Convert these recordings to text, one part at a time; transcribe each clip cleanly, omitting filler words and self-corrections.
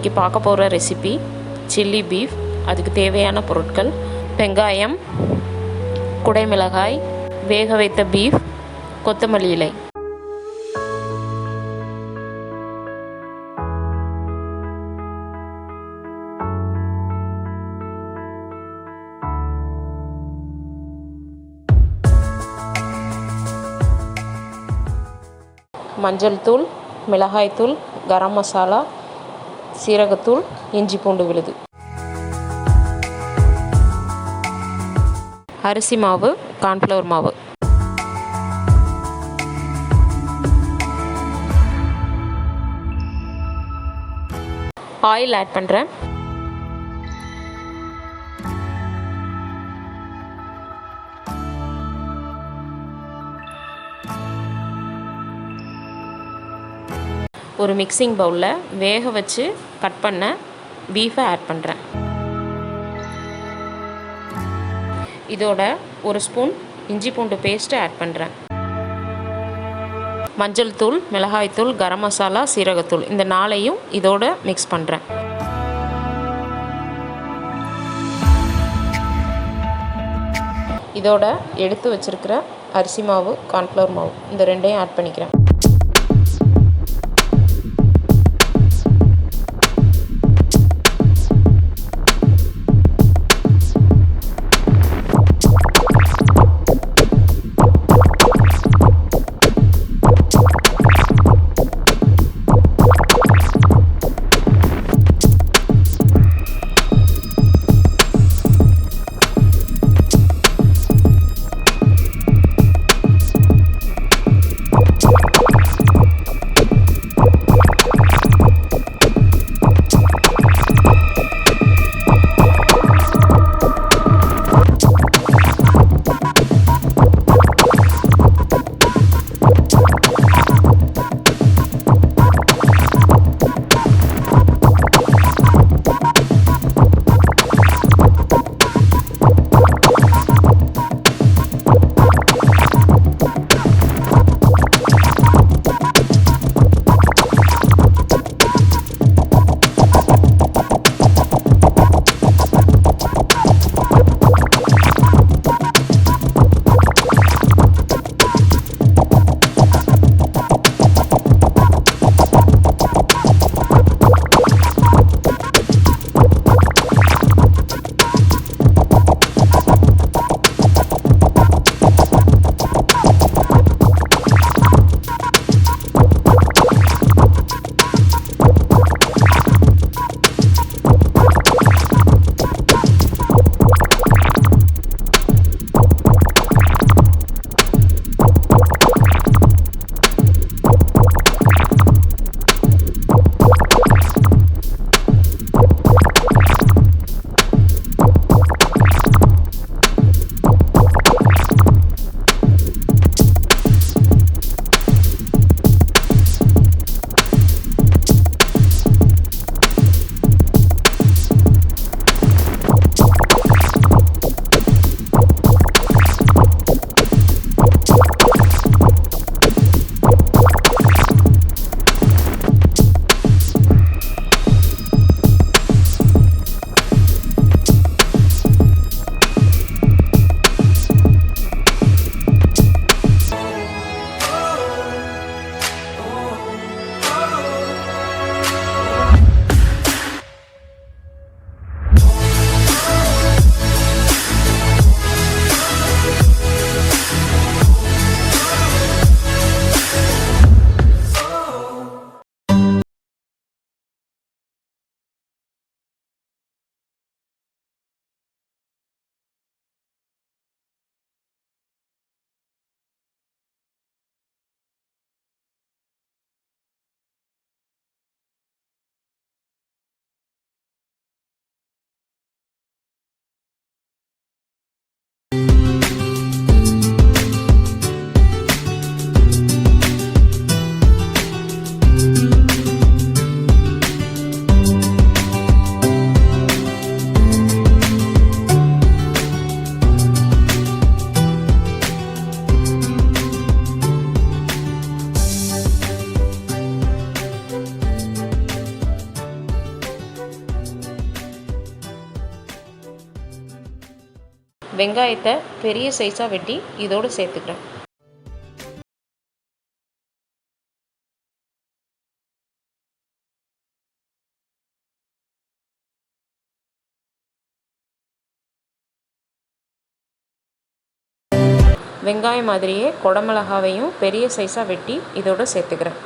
இன்றைக்கி பார்க்க போகிற ரெசிபி சில்லி பீஃப். அதுக்கு தேவையான பொருட்கள்: வெங்காயம், குடைமிளகாய், வேக வைத்த பீஃப், கொத்தமல்லி இலை. மஞ்சள் தூள், மிளகாய்த்தூள், கரம் மசாலா, சீரகத்தூள், இஞ்சி பூண்டு விழுது. அரிசி மாவு, கார்ன்ஃப்ளவர் மாவு. ஆயில் ஆட் பண்ணுறேன். ஒரு மிக்சிங் பவுலில் வேக வச்சு கட் பண்ண பீஃபை ஆட் பண்ணுறேன். இதோட ஒரு ஸ்பூன் இஞ்சி பூண்டு பேஸ்ட்டு ஆட் பண்ணுறேன். மஞ்சள் தூள், மிளகாய்த்தூள், கரம் மசாலா, சீரகத்தூள் இந்த 4ஐயும் இதோட மிக்ஸ் பண்ணுறேன். இதோட எடுத்து வச்சுருக்கிற அரிசி மாவு, கார்ன்ஃப்ளவர் மாவு இந்த 2ஐயும் ஆட் பண்ணிக்கிறேன். வெங்காயத்தை பெரிய சைஸாக வெட்டி இதோடு சேர்த்துக்கிறேன். வெங்காயம் மாதிரியே குடமிளகாவையும் பெரிய சைஸாக வெட்டி இதோடு சேர்த்துக்கிறேன்.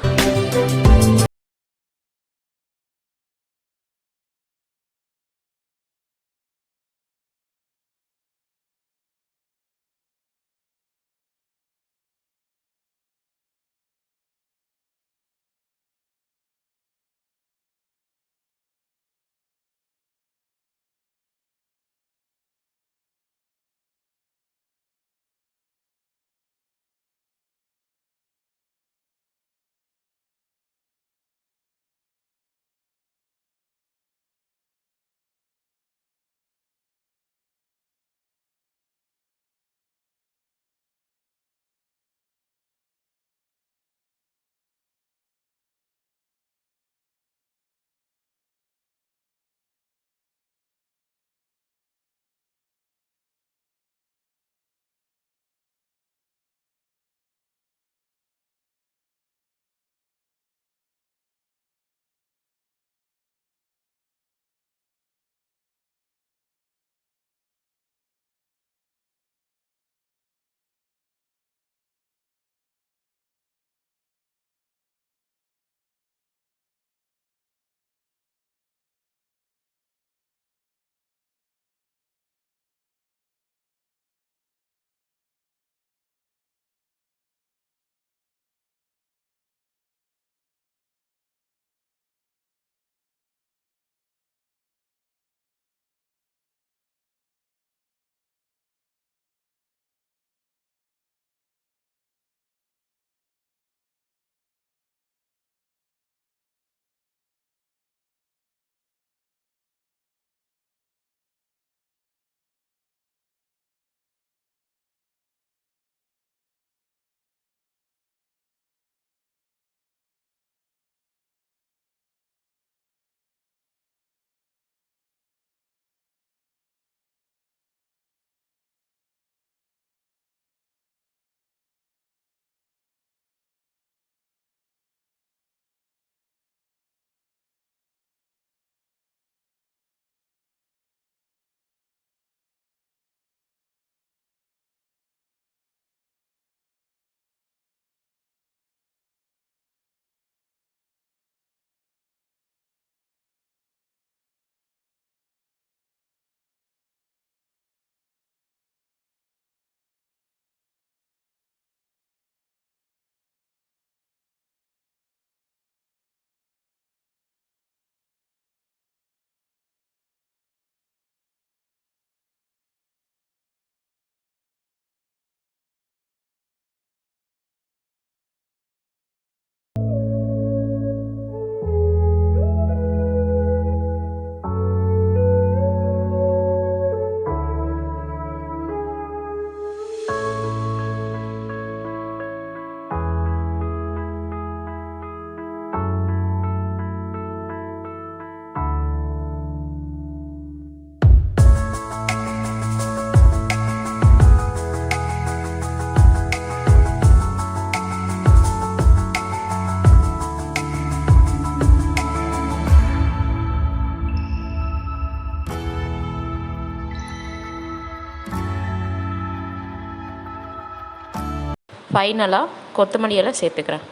ஃபைனலாக கொத்தமல்லி இலை சேர்த்துக்கிறேன்.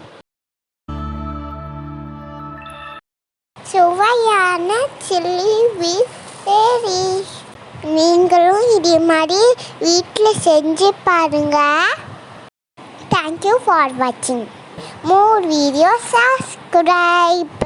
சுவையான சில்லி பீஃப் ரெடி. நீங்களும் இதே மாதிரி வீட்டில் செஞ்சு பாருங்கள். தேங்க்யூ ஃபார் வாட்சிங். More videos subscribe.